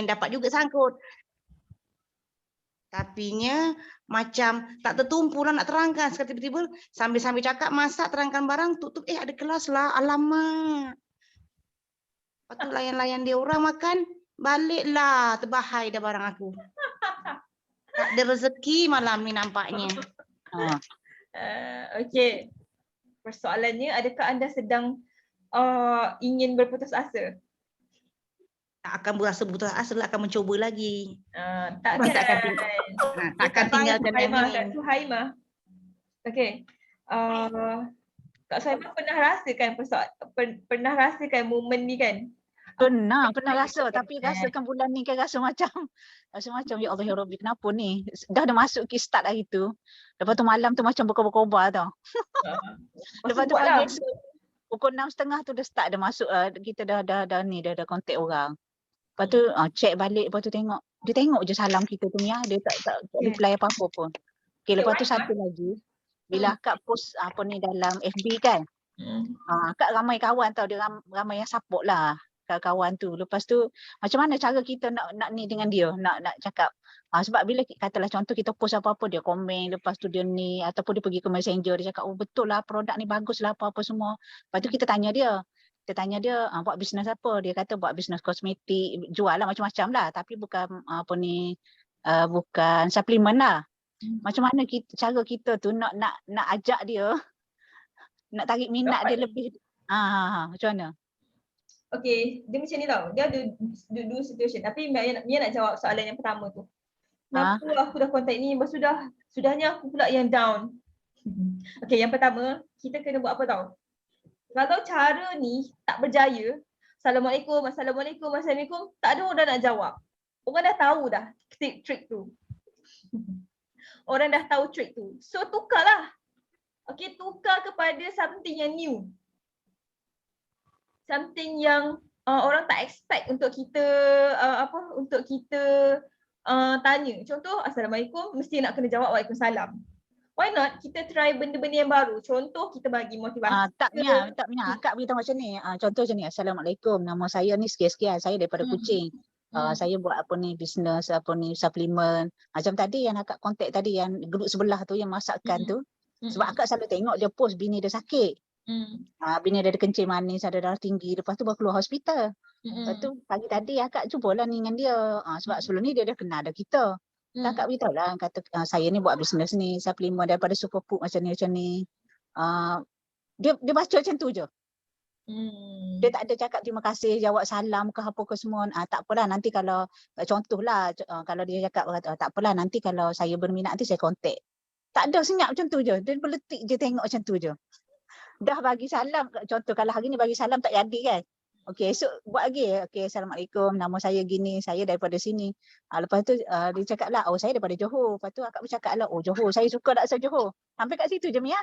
dapat juga sangkut. Tapinya macam tak tertumpu lah nak terangkan. Sekali tiba-tiba sambil-sambil cakap masak terangkan barang tutup ada kelas lah. Alamak. Lepas tu layan-layan dia orang makan baliklah terbahai dah barang aku. Tak ada rezeki malam ni nampaknya. Okey. Persoalannya, adakah anda sedang ingin berputus asa? Tak akan berasa putus asa lah, akan mencuba lagi. Tak Orang kan? takkan tinggalkan yang ini. Kak Suhaimah. Okey. Kak Suhaimah pernah rasakan momen ni kan? Pernah rasa, tapi rasakan bulan ni kan rasa macam ya Allah ya Rabbi, kenapa ni? Dah masuk ke start hari tu. Lepas tu malam tu macam berkobar-kobar tau. Lepas tu pagi esok pukul 6.30 tu dah start dah masuk, kita dah contact orang. Lepas tu check balik, lepas tu dia tengok je salam kita tu Mia, dia tak reply apa-apa pun. Okey, lepas tu satu lagi, bila akak post dalam FB kan. Akak ramai kawan tau, dia ramai yang support lah kawan tu. Lepas tu macam mana cara kita nak ni dengan dia, nak cakap. Sebab bila katalah contoh kita post apa-apa, dia komen, lepas tu dia ni ataupun dia pergi ke messenger, dia cakap betul lah produk ni bagus lah apa-apa semua. Lepas tu kita tanya dia buat bisnes apa? Dia kata buat bisnes kosmetik, jual lah macam-macam lah, tapi bukan bukan suplemen lah. Macam mana cara kita tu nak ajak dia, nak tarik minat dia lebih. Macam mana? Okay, dia macam ni tau. Dia ada dua situation. Tapi Mia nak jawab soalan yang pertama tu. Kenapa aku dah contact ni, sudahnya aku pula yang down. Okay, yang pertama, kita kena buat apa tau? Kalau cara ni tak berjaya, Assalamualaikum, tak ada orang nak jawab. Orang dah tahu dah trik tu. Orang dah tahu trik tu. So tukarlah. Okay, tukar kepada something yang new. Something yang orang tak expect untuk kita tanya. Contoh, Assalamualaikum, mesti nak kena jawab Waalaikumsalam. Why not kita try benda-benda yang baru? Contoh, kita bagi motivasi. Tak Mia. Akak beritahu macam ni. Contoh macam ni, Assalamualaikum, nama saya ni sekian-sekian, saya daripada Kuching. Saya buat bisnes suplemen. Macam tadi yang akak contact tadi, yang grup sebelah tu yang masakkan tu. Sebab akak selalu tengok dia post bini dia sakit. Bini dia ada kencing manis, ada darah tinggi, lepas tu baru keluar hospital. Lepas tu pagi tadi akak jumpalah ni dengan dia. Sebab sebelum ni dia dah kenal dah kita. Akak beritahu lah, kata saya ni buat bisnes ni, suplemen daripada Superfood macam ni. Dia baca macam tu je. Dia tak ada cakap terima kasih, jawab salam ke apa ke semua. Tak apalah, nanti kalau contohlah, kalau dia cakap tak apalah, nanti kalau saya berminat nanti saya contact. Tak ada, senyap macam tu je. Dia berletik je tengok macam tu je. Dah bagi salam, contoh kalau hari ni bagi salam tak jadi kan. Okey, esok buat lagi. Okey, Assalamualaikum, nama saya gini, saya daripada sini. Lepas tu dia cakap lah, saya daripada Johor. Lepas tu akak bercakap lah, Johor, saya suka daksa Johor. Sampai kat situ je Mia.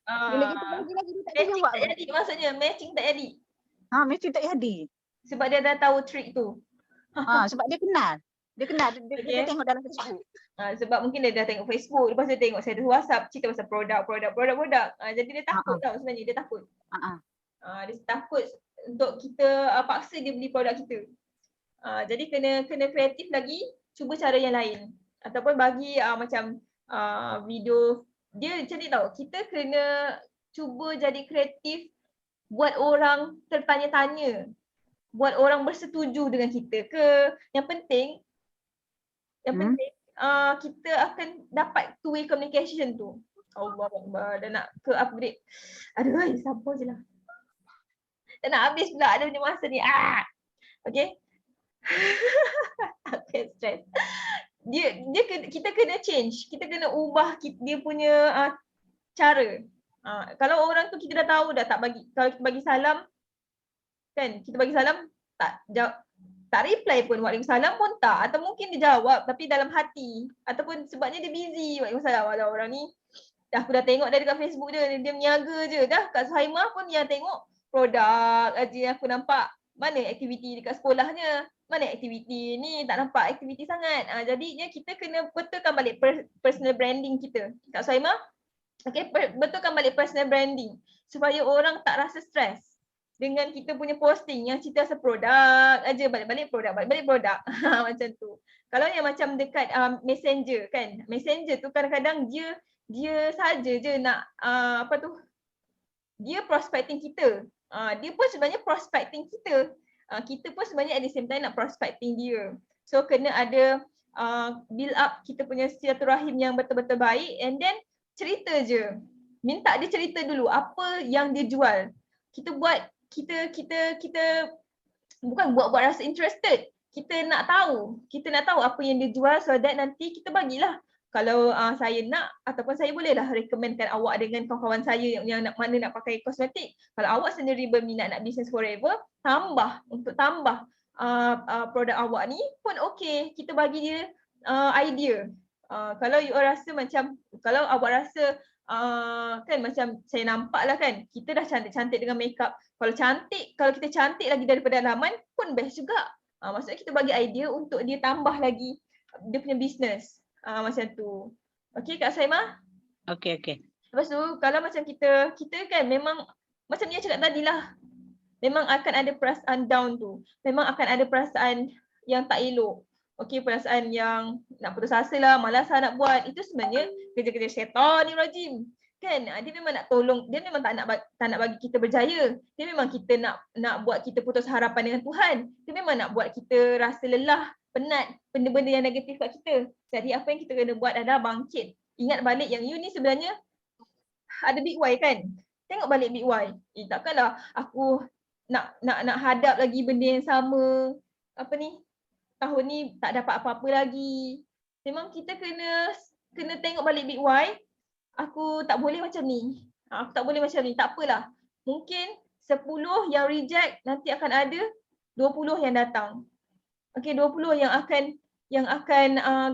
Bila kita bagi lagi dia tak ada jawab. Tak jadi, maksudnya matching tak jadi. Matching tak jadi. Sebab dia dah tahu trik tu. Sebab dia kenal. Dia tengok dalam Facebook. Sebab mungkin dia dah tengok Facebook, lepas dia tengok saya ada WhatsApp cerita pasal produk. Jadi dia takut tau sebenarnya, dia takut. Dia takut untuk kita paksa dia beli produk kita. Jadi kena kreatif lagi, cuba cara yang lain. Ataupun bagi macam video dia macam ni tau. Kita kena cuba jadi kreatif, buat orang tertanya-tanya, buat orang bersetuju dengan kita ke. Yang penting kita akan dapat two-way communication tu. Allah Akbar, dah nak ke upgrade. Aduh, sabar je lah. Dah nak habis pula ada punya masa ni. Okay. Okay, stress. Kita kena change. Kita kena ubah dia punya cara. Kalau orang tu kita dah tahu dah tak bagi. Kalau kita bagi salam, kan, kita bagi salam tak reply pun, Waalaikumsalam pun tak. Atau mungkin dia jawab tapi dalam hati. Ataupun sebabnya dia busy, Waalaikumsalam. Walau orang ni, aku dah tengok dari dekat Facebook dia meniaga je. Dah Kak Suhaimah pun yang tengok produk aja aku nampak. Mana aktiviti dekat sekolahnya? Mana aktiviti ni? Tak nampak aktiviti sangat. Jadinya kita kena betulkan balik personal branding kita. Kak Suhaimah, okay, betulkan balik personal branding supaya orang tak rasa stres. dengan kita punya posting yang cerita pasal produk aja, balik-balik produk, balik-balik produk. Macam tu. Kalau yang macam dekat Messenger kan, Messenger tu kadang-kadang dia saja je nak apa tu, dia prospecting kita. Dia pun sebenarnya prospecting kita. Kita pun sebenarnya at the same time nak prospecting dia. So kena ada build up kita punya silaturahim yang betul-betul baik, and then cerita je. Minta dia cerita dulu apa yang dia jual. Kita buat kita bukan buat rasa interested. Kita nak tahu apa yang dia jual, so that nanti kita bagilah. Kalau saya nak, ataupun saya bolehlah recommendkan awak dengan kawan-kawan saya yang nak pakai kosmetik. Kalau awak sendiri berminat nak business forever, untuk tambah produk awak ni pun okey, kita bagi dia idea. Kalau you rasa macam, kalau awak rasa kan macam saya nampak lah kan, kita dah cantik-cantik dengan makeup. Kalau kita cantik lagi daripada dalaman pun best juga. Maksudnya kita bagi idea untuk dia tambah lagi dia punya business. Macam tu. Okey Kak Saimah? Okey. Lepas tu kalau macam kita kan memang macam Nia cakap tadi lah, memang akan ada perasaan down tu. Memang akan ada perasaan yang tak elok. Okey, perasaan yang nak putus asa lah, malas lah nak buat. Itu sebenarnya kerja-kerja syaitan ni rajim. Kan? Dia memang nak tolong, dia memang tak nak bagi kita berjaya. Dia memang kita nak buat kita putus harapan dengan Tuhan. Dia memang nak buat kita rasa lelah, penat, benda-benda yang negatif kat kita. Jadi apa yang kita kena buat adalah bangkit. Ingat balik yang you ni sebenarnya ada big why kan? Tengok balik big why. Takkanlah aku nak hadap lagi benda yang sama. Apa ni? Tahun ni tak dapat apa-apa lagi. Memang kita kena tengok balik big why. Aku tak boleh macam ni. Aku tak boleh macam ni. Tak apalah. Mungkin 10 yang reject, nanti akan ada 20 yang datang. Okey, 20 yang akan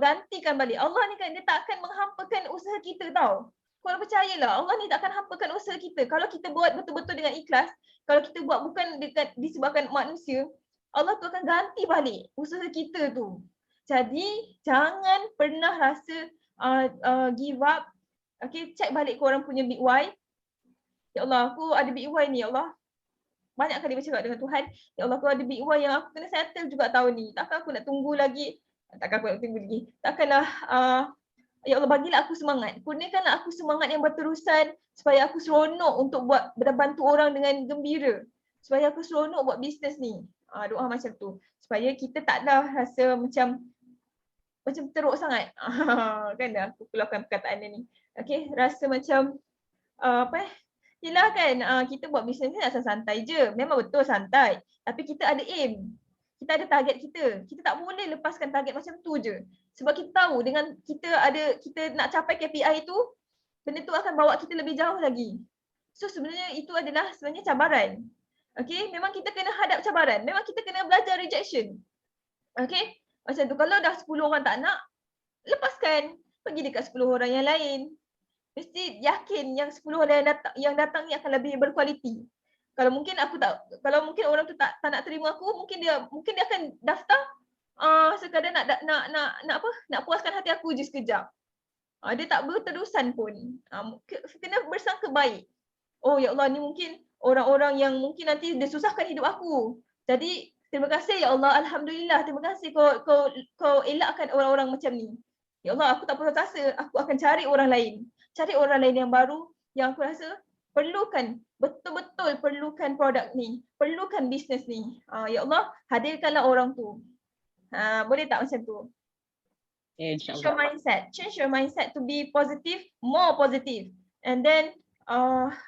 gantikan balik. Allah ni kan dia tak akan menghampakan usaha kita tau. Korang percayalah, Allah ni tak akan hampakan usaha kita. Kalau kita buat betul-betul dengan ikhlas, kalau kita buat bukan disebabkan manusia, Allah tu akan ganti balik usaha kita tu. Jadi jangan pernah rasa give up. Okay, check balik korang punya big why. Ya Allah, aku ada big why ni ya Allah. Banyak kali bercakap dengan Tuhan. Ya Allah, aku ada big why yang aku kena settle juga tahun ni. Takkan aku nak tunggu lagi. Takkanlah ya Allah, bagilah aku semangat. Kurniakanlah aku semangat yang berterusan supaya aku seronok untuk bantu orang dengan gembira. Supaya aku seronok buat bisnes ni. Doa macam tu. Supaya kita taklah rasa macam teruk sangat. Kan aku keluarkan perkataan ni. Okay, rasa macam yelah kan, kita buat bisnes ni asal santai je. Memang betul santai. Tapi kita ada aim. Kita ada target kita. Kita tak boleh lepaskan target macam tu je. Sebab kita tahu dengan kita nak capai KPI tu, benda tu akan bawa kita lebih jauh lagi. So sebenarnya itu adalah sebenarnya cabaran. Okay, memang kita kena hadap cabaran. Memang kita kena belajar rejection. Okay, macam tu. Kalau dah 10 orang tak nak, lepaskan. Pergi dekat 10 orang yang lain. Mesti yakin yang 10 orang yang datang ni akan lebih berkualiti. Kalau mungkin orang tu tak nak terima aku, mungkin dia akan daftar sekadar nak puaskan hati aku je sekejap. Dia tak berterusan pun. Kena bersangka baik. Oh ya Allah, ni mungkin orang-orang yang mungkin nanti dia susahkan hidup aku. Jadi terima kasih ya Allah, alhamdulillah, terima kasih kau elakkan orang-orang macam ni. Ya Allah, aku tak putus asa, aku akan cari orang lain. Cari orang lain yang baru yang aku rasa betul-betul perlukan produk ni, perlukan bisnes ni. Ya Allah, hadirkanlah orang tu. Boleh tak macam tu? InsyaAllah. Change your mindset to be positive, more positive. And then,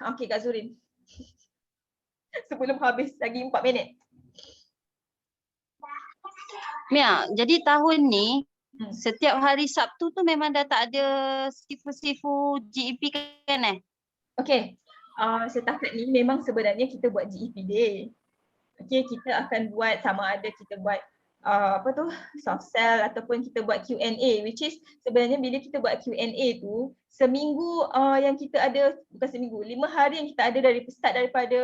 okay Kak Zurin. Sebelum habis lagi 4 minit. Mia, jadi tahun ni setiap hari Sabtu tu memang dah tak ada sifu-sifu GEP kan Okay, setakat ni memang sebenarnya kita buat GEP Day. Okay, kita akan buat sama ada kita buat soft sell ataupun kita buat Q&A, which is sebenarnya bila kita buat Q&A tu seminggu yang kita ada, bukan seminggu, 5 hari yang kita ada daripada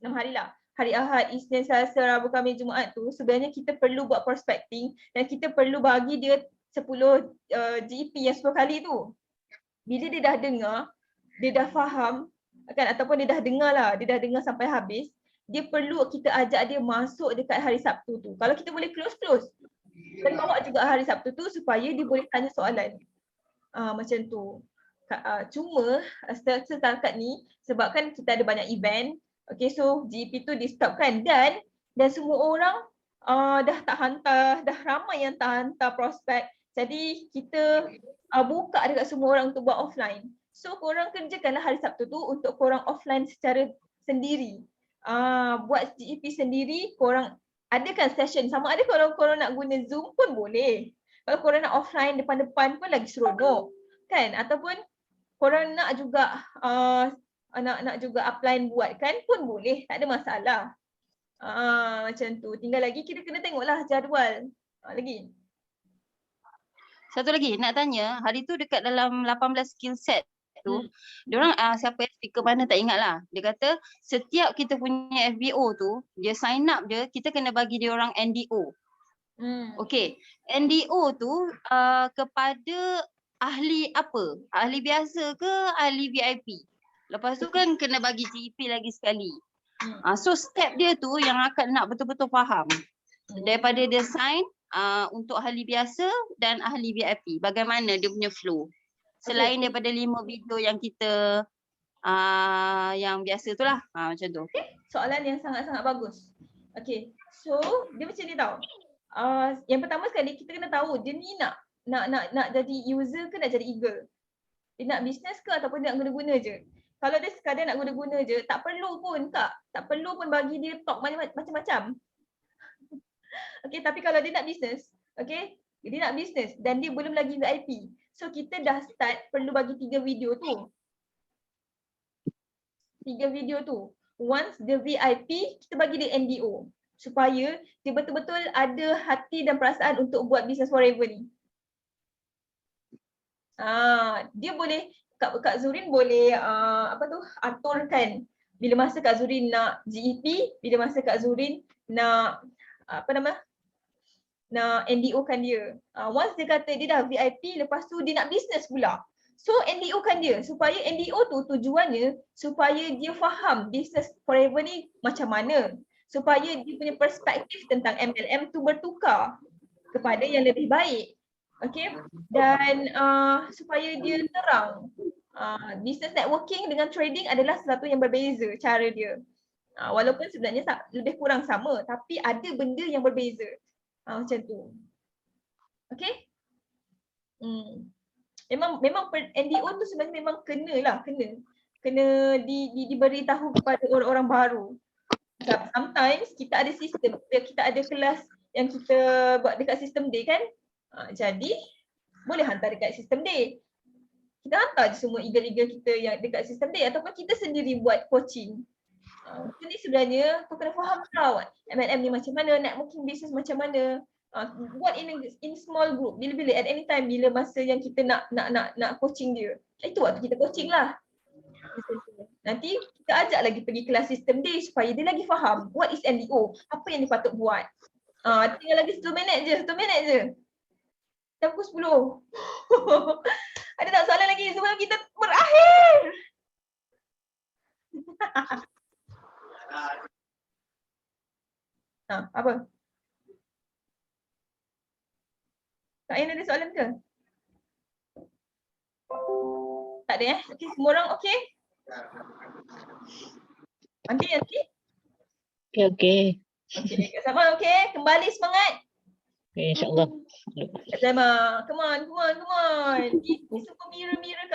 6 hari lah. Hari Ahad, Isnin, Selasa, Rabu, Khamis, Jumaat tu sebenarnya kita perlu buat prospecting dan kita perlu bagi dia 10 GEP yang 10 kali tu. Bila dia dah dengar, dia dah faham, kan, ataupun dia dah dengar sampai habis, dia perlu kita ajak dia masuk dekat hari Sabtu tu. Kalau kita boleh close. Dan bawa juga hari Sabtu tu supaya dia boleh tanya soalan. Macam tu. Cuma setakat ni sebabkan kita ada banyak event, okay, so GEP tu di stop kan, dan semua orang dah tak hantar, dah ramai yang tak hantar prospek. Jadi kita buka dekat semua orang untuk buat offline. So korang kerjakanlah hari Sabtu tu untuk korang offline secara sendiri. Buat GEP sendiri, korang adakan session. Sama ada kalau korang nak guna Zoom pun boleh. Kalau korang nak offline depan-depan pun lagi seronok. Kan? Ataupun korang nak juga nak juga upline buatkan pun boleh. Tak ada masalah. Macam tu. Tinggal lagi kita kena tengoklah jadual. Lagi. Satu lagi nak tanya, hari tu dekat dalam 18 skill set tu, diorang siapa yang speaker mana tak ingat lah. Dia kata setiap kita punya FBO tu, dia sign up je, kita kena bagi dia orang NDO. Okay, NDO tu kepada ahli apa? Ahli biasa ke ahli VIP? Lepas tu kan kena bagi GEP lagi sekali. So step dia tu yang akan nak betul-betul faham. Daripada dia sign untuk ahli biasa dan ahli VIP, bagaimana dia punya flow. Selain daripada 5 video yang kita yang biasa tu lah, macam tu. Soalan yang sangat-sangat bagus. Okay, so dia macam ni tau. Yang pertama sekali kita kena tahu dia ni nak jadi user ke nak jadi eagle. Dia nak bisnes ke ataupun dia nak guna-guna je. Kalau dia sekadar nak guna-guna je, tak perlu pun Kak. Tak perlu pun bagi dia talk macam-macam. Okay, tapi kalau dia nak bisnes, okay, dia nak bisnes dan dia belum lagi VIP. So kita dah start perlu bagi 3 video tu. 3 video tu. Once the VIP, kita bagi dia NDO. Supaya dia betul-betul ada hati dan perasaan untuk buat business forever ni. Dia boleh, Kak Zurin boleh aturkan bila masa Kak Zurin nak GEP, bila masa Kak Zurin nak nak NDO kan dia. Once dia kata dia dah VIP, lepas tu dia nak business pula. So NDO kan dia, supaya NDO tu tujuannya supaya dia faham business forever ni macam mana. Supaya dia punya perspektif tentang MLM tu bertukar kepada yang lebih baik. Okay, dan supaya dia terang. Business networking dengan trading adalah sesuatu yang berbeza cara dia. Walaupun sebenarnya lebih kurang sama, tapi ada benda yang berbeza. Macam tu. Okay? Memang NDO tu sebenarnya memang kena diberitahu kepada orang-orang baru. Sometimes kita ada sistem, kita ada kelas yang kita buat dekat sistem day kan. Jadi boleh hantar dekat sistem day. Kita hantar je semua eagle-eagle kita yang dekat sistem day ataupun kita sendiri buat coaching. Jadi sebenarnya kau kena faham tau MLM ni macam mana, networking business macam mana. Buat in small group, bila-bila at any time bila masa yang kita nak coaching dia. Itu waktu kita coaching lah. Nanti kita ajak lagi pergi kelas system day supaya dia lagi faham what is NDO, apa yang dia patut buat. Tinggal lagi 1 minit je. Dah pukul 10. Ada tak soalan lagi sebelum kita berakhir? Apa? Kak Ain ada soalan ke? Tak ada Okay, semua orang okay? Nanti? Okay. Okay, Kak Sama okay? Kembali semangat. Okay, insyaAllah. Kak Sama, come on. Ni semua mirror